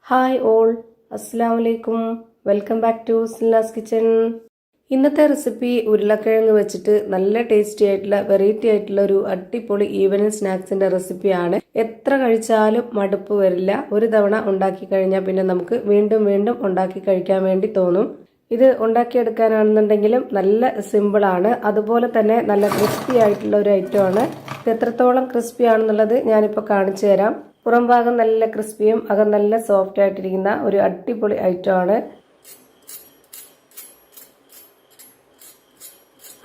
Hi all, അസ്സലാമു അലൈക്കും. Welcome back to Silna's kitchen. ഇന്നത്തെ റെസിപ്പി ഉരുളക്കിഴങ്ങ് വെച്ചിട്ട് നല്ല ടേസ്റ്റി ആയിട്ടുള്ള വെറൈറ്റി ആയിട്ടുള്ള ഒരു അടിപൊളി ഈവനിങ് സ്നാക്സിന്റെ റെസിപ്പിയാണ്. എത്ര കഴിച്ചാലും മടുപ്പ് വരില്ല. ഒരു തവണ ഉണ്ടാക്കി കഴിഞ്ഞാൽ പിന്നെ നമുക്ക് വീണ്ടും വീണ്ടും ഉണ്ടാക്കി കഴിക്കാൻ വേണ്ടി തോന്നും. ഇത് ഉണ്ടാക്കിയെടുക്കാനാണെന്നുണ്ടെങ്കിലും നല്ല സിമ്പിളാണ്. അതുപോലെ തന്നെ നല്ല ക്രിസ്പി ആയിട്ടുള്ള ഒരു ഐറ്റമാണ്. ഇത് എത്രത്തോളം ക്രിസ്പി ആണെന്നുള്ളത് ഞാനിപ്പോൾ കാണിച്ചു തരാം. പുറം ഭാഗം നല്ല ക്രിസ്പിയും അകം നല്ല സോഫ്റ്റ് ആയിട്ടിരിക്കുന്ന ഒരു അടിപൊളി ഐറ്റമാണ്.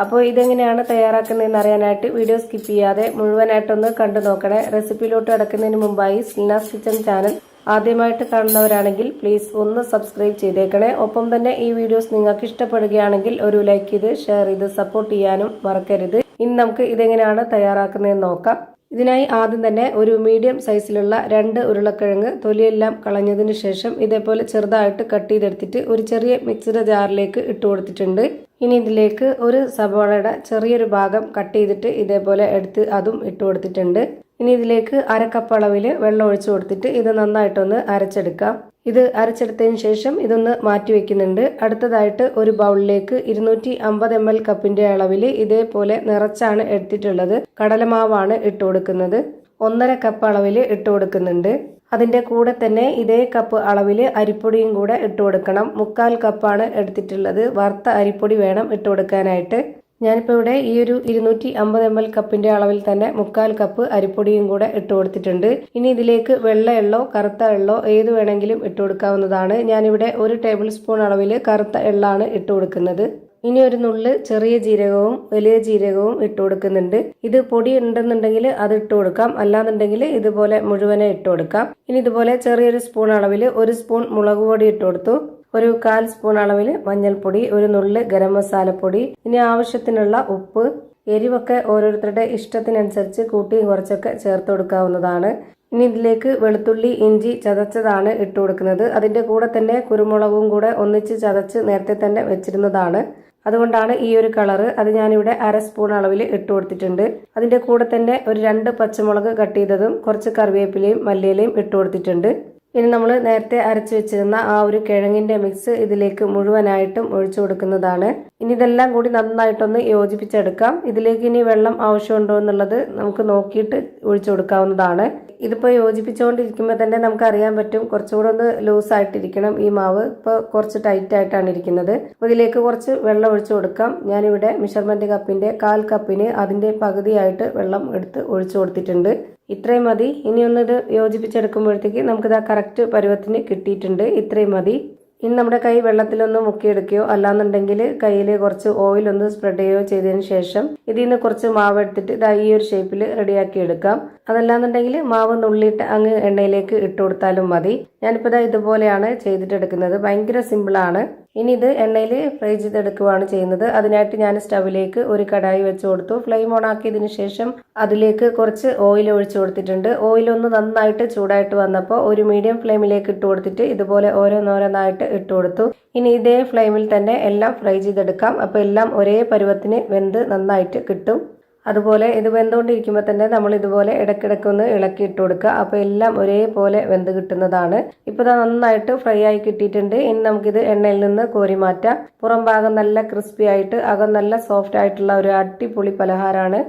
അപ്പോൾ ഇതെങ്ങനെയാണ് തയ്യാറാക്കുന്നതെന്ന് അറിയാനായിട്ട് വീഡിയോ സ്കിപ്പ് ചെയ്യാതെ മുഴുവനായിട്ടൊന്ന് കണ്ടു നോക്കണേ. റെസിപ്പിയിലോട്ട് കിടക്കുന്നതിന് മുമ്പായി സിൽനാസ് കിച്ചൺ ചാനൽ ആദ്യമായിട്ട് കാണുന്നവരാണെങ്കിൽ പ്ലീസ് ഒന്ന് സബ്സ്ക്രൈബ് ചെയ്തേക്കണേ. ഒപ്പം തന്നെ ഈ വീഡിയോസ് നിങ്ങൾക്ക് ഇഷ്ടപ്പെടുകയാണെങ്കിൽ ഒരു ലൈക്ക് ചെയ്ത് ഷെയർ ചെയ്ത് സപ്പോർട്ട് ചെയ്യാനും മറക്കരുത്. ഇനി നമുക്ക് ഇതെങ്ങനെയാണ് തയ്യാറാക്കുന്നതെന്ന് നോക്കാം. ഇതിനായി ആദ്യം തന്നെ ഒരു മീഡിയം സൈസിലുള്ള 2 ഉരുളക്കിഴങ്ങ് തൊലിയെല്ലാം കളഞ്ഞതിന് ശേഷം ഇതേപോലെ ചെറുതായിട്ട് കട്ട് ചെയ്തെടുത്തിട്ട് ഒരു ചെറിയ മിക്സിയുടെ ജാറിലേക്ക് ഇട്ട് കൊടുത്തിട്ടുണ്ട്. ഇനി ഇതിലേക്ക് ഒരു സവാളയുടെ ചെറിയൊരു ഭാഗം കട്ട് ചെയ്തിട്ട് ഇതേപോലെ എടുത്ത് അതും ഇട്ട് കൊടുത്തിട്ടുണ്ട്. ഇനി ഇതിലേക്ക് 1/2 കപ്പ് അളവിൽ വെള്ളം ഒഴിച്ചു കൊടുത്തിട്ട് ഇത് നന്നായിട്ടൊന്ന് അരച്ചെടുക്കാം. ഇത് അരച്ചെടുത്തതിന് ശേഷം ഇതൊന്ന് മാറ്റി വെക്കുന്നുണ്ട്. അടുത്തതായിട്ട് ഒരു ബൗളിലേക്ക് 250 ml കപ്പിന്റെ അളവിൽ ഇതേപോലെ നിറച്ചാണ് എടുത്തിട്ടുള്ളത് കടലമാവാണ് ഇട്ട് കൊടുക്കുന്നത്. 1/2 കപ്പ് അളവിൽ ഇട്ട് കൊടുക്കുന്നുണ്ട്. അതിന്റെ കൂടെ തന്നെ ഇതേ കപ്പ് അളവിൽ അരിപ്പൊടിയും കൂടെ ഇട്ട് കൊടുക്കണം. 1/4 കപ്പാണ് എടുത്തിട്ടുള്ളത്. വറുത്ത അരിപ്പൊടി വേണം ഇട്ട് കൊടുക്കാനായിട്ട്. ഞാനിപ്പോൾ ഇവിടെ ഈ ഒരു 250 ml കപ്പിന്റെ അളവിൽ തന്നെ 1/4 കപ്പ് അരിപ്പൊടിയും കൂടെ ഇട്ട് കൊടുത്തിട്ടുണ്ട്. ഇനി ഇതിലേക്ക് വെള്ള എള്ളോ കറുത്ത എള്ളോ ഏത് വേണമെങ്കിലും ഇട്ട് കൊടുക്കാവുന്നതാണ്. ഞാനിവിടെ 1 ടേബിൾ സ്പൂൺ അളവിൽ കറുത്ത എള്ളാണ് ഇട്ട് കൊടുക്കുന്നത്. ഇനി ഒരു നുള്ള് ചെറിയ ജീരകവും വലിയ ജീരകവും ഇട്ട് കൊടുക്കുന്നുണ്ട്. ഇത് പൊടി ഉണ്ടെന്നുണ്ടെങ്കിൽ അത് ഇട്ട് കൊടുക്കാം, അല്ലാന്നുണ്ടെങ്കിൽ ഇതുപോലെ മുഴുവനെ ഇട്ട് കൊടുക്കാം. ഇനി ഇതുപോലെ ചെറിയൊരു സ്പൂൺ അളവിൽ 1 സ്പൂൺ മുളക് പൊടി ഇട്ട് കൊടുത്തു. ഒരു 1/4 സ്പൂൺ അളവിൽ മഞ്ഞൾപ്പൊടി, ഒരു നുള്ള് ഗരം മസാലപ്പൊടി, ഇനി ആവശ്യത്തിനുള്ള ഉപ്പ്. എരിവൊക്കെ ഓരോരുത്തരുടെ ഇഷ്ടത്തിനനുസരിച്ച് കൂട്ടിയും കുറച്ചൊക്കെ ചേർത്ത് കൊടുക്കാവുന്നതാണ്. ഇനി ഇതിലേക്ക് വെളുത്തുള്ളി ഇഞ്ചി ചതച്ചതാണ് ഇട്ട് കൊടുക്കുന്നത്. അതിന്റെ കൂടെ തന്നെ കുരുമുളകും കൂടെ ഒന്നിച്ച് ചതച്ച് നേരത്തെ തന്നെ വെച്ചിരുന്നതാണ്. അതുകൊണ്ടാണ് ഈ ഒരു കളറ്. അത് ഞാനിവിടെ 1/2 സ്പൂൺ അളവിൽ ഇട്ട് കൊടുത്തിട്ടുണ്ട്. അതിന്റെ കൂടെ തന്നെ ഒരു 2 പച്ചമുളക് കട്ട് ചെയ്തതും കുറച്ച് കറിവേപ്പിലയും മല്ലിയിലയും ഇട്ട് കൊടുത്തിട്ടുണ്ട്. ഇനി നമ്മൾ നേരത്തെ അരച്ചു വെച്ചിരുന്ന ആ ഒരു കിഴങ്ങിന്റെ മിക്സ് ഇതിലേക്ക് മുഴുവനായിട്ടും ഒഴിച്ചു കൊടുക്കുന്നതാണ്. ഇനി ഇതെല്ലാം കൂടി നന്നായിട്ടൊന്ന് യോജിപ്പിച്ചെടുക്കാം. ഇതിലേക്ക് ഇനി വെള്ളം ആവശ്യമുണ്ടോ എന്നുള്ളത് നമുക്ക് നോക്കിയിട്ട് ഒഴിച്ചു കൊടുക്കാവുന്നതാണ്. ഇതിപ്പോൾ യോജിപ്പിച്ചുകൊണ്ടിരിക്കുമ്പോൾ തന്നെ നമുക്ക് അറിയാൻ പറ്റും കുറച്ചുകൂടെ ഒന്ന് ലൂസ് ആയിട്ടിരിക്കണം ഈ മാവ്. ഇപ്പോൾ കുറച്ച് ടൈറ്റ് ആയിട്ടാണ് ഇരിക്കുന്നത്. അപ്പോൾ ഇതിലേക്ക് കുറച്ച് വെള്ളം ഒഴിച്ചു കൊടുക്കാം. ഞാനിവിടെ മെഷർമെന്റ് കപ്പിന്റെ 1/4 കപ്പിന് അതിന്റെ പകുതിയായിട്ട് വെള്ളം എടുത്ത് ഒഴിച്ചു കൊടുത്തിട്ടുണ്ട്. ഇത്രയും മതി. ഇനി ഒന്ന് ഇത് യോജിപ്പിച്ചെടുക്കുമ്പോഴത്തേക്ക് നമുക്കിത് കറക്റ്റ് പരുവത്തിന് കിട്ടിയിട്ടുണ്ട്. ഇത്രയും മതി. ഇനി നമ്മുടെ കൈ വെള്ളത്തിലൊന്ന് മുക്കിയെടുക്കുകയോ അല്ലാന്നുണ്ടെങ്കിൽ കയ്യിൽ കുറച്ച് ഓയിൽ ഒന്ന് സ്പ്രെഡ് ചെയ്യുകയോ ചെയ്തതിന് ശേഷം ഇതിൽ നിന്ന് കുറച്ച് മാവ് എടുത്തിട്ട് ഇതാ ഈ ഒരു ഷേപ്പിൽ റെഡിയാക്കി എടുക്കാം. അതല്ലാന്നുണ്ടെങ്കിൽ മാവ് നുള്ളിയിട്ട് അങ്ങ് എണ്ണയിലേക്ക് ഇട്ട് കൊടുത്താലും മതി. ഞാനിപ്പോൾ ഇതാ ഇതുപോലെയാണ് ചെയ്തിട്ടെടുക്കുന്നത്. ഭയങ്കര സിമ്പിളാണ്. ഇനി ഇത് എണ്ണയിൽ ഫ്രൈ ചെയ്തെടുക്കുകയാണ് ചെയ്യുന്നത്. അതിനായിട്ട് ഞാൻ സ്റ്റവിലേക്ക് ഒരു കടായി വെച്ച് കൊടുത്തു. ഫ്ലെയിം ഓൺ ആക്കിയതിനു ശേഷം അതിലേക്ക് കുറച്ച് ഓയിൽ ഒഴിച്ചു കൊടുത്തിട്ടുണ്ട്. ഓയിൽ ഒന്ന് നന്നായിട്ട് ചൂടായിട്ട് വന്നപ്പോൾ ഒരു മീഡിയം ഫ്ലെയിമിലേക്ക് ഇട്ട് കൊടുത്തിട്ട് ഇതുപോലെ ഓരോന്നോരോന്നായിട്ട് ഇട്ട് കൊടുത്തു. ഇനി ഇതേ ഫ്ലെയിമിൽ തന്നെ എല്ലാം ഫ്രൈ ചെയ്തെടുക്കാം. അപ്പോൾ എല്ലാം ഒരേ പരുവത്തിന് വെന്ത് നന്നായിട്ട് കിട്ടും. അതുപോലെ ഇത് വെന്തുകൊണ്ടിരിക്കുമ്പോൾ തന്നെ നമ്മൾ ഇതുപോലെ ഇടയ്ക്കിടയ്ക്കൊന്ന് ഇളക്കി ഇട്ട് കൊടുക്കുക. അപ്പോൾ എല്ലാം ഒരേപോലെ വെന്ത് കിട്ടുന്നതാണ്. ഇപ്പോൾ ഇത് നന്നായിട്ട് ഫ്രൈ ആയി കിട്ടിയിട്ടുണ്ട്. ഇനി നമുക്കിത് എണ്ണയിൽ നിന്ന് കോരി മാറ്റാം. പുറം ഭാഗം നല്ല ക്രിസ്പി ആയിട്ട് അകം നല്ല സോഫ്റ്റ് ആയിട്ടുള്ള ഒരു അടിപൊളി പലഹാരമാണ്.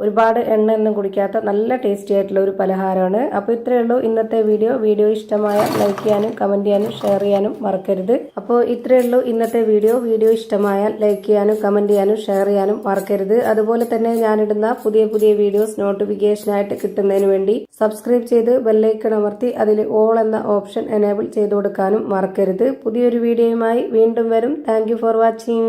ഒരുപാട് എണ്ണ ഒന്നും കുടിക്കാത്ത നല്ല ടേസ്റ്റി ആയിട്ടുള്ള ഒരു പലഹാരമാണ്. അപ്പോൾ ഇത്രയേ ഉള്ളൂ ഇന്നത്തെ വീഡിയോ ഇഷ്ടമായ ലൈക്ക് ചെയ്യാനും കമന്റ് ചെയ്യാനും ഷെയർ ചെയ്യാനും മറക്കരുത്. അപ്പോൾ ഇത്രയേ ഉള്ളൂ ഇന്നത്തെ വീഡിയോ ഇഷ്ടമായാൽ ലൈക്ക് ചെയ്യാനും കമന്റ് ചെയ്യാനും ഷെയർ ചെയ്യാനും മറക്കരുത്. അതുപോലെ തന്നെ ഞാനിടുന്ന പുതിയ വീഡിയോസ് നോട്ടിഫിക്കേഷനായിട്ട് കിട്ടുന്നതിന് വേണ്ടി സബ്സ്ക്രൈബ് ചെയ്ത് ബെല്ലൈക്കൺ അമർത്തി അതിൽ ഓൾ എന്ന ഓപ്ഷൻ എനേബിൾ ചെയ്ത് കൊടുക്കാനും മറക്കരുത്. പുതിയൊരു വീഡിയോയുമായി വീണ്ടും വരും. Thank you for watching.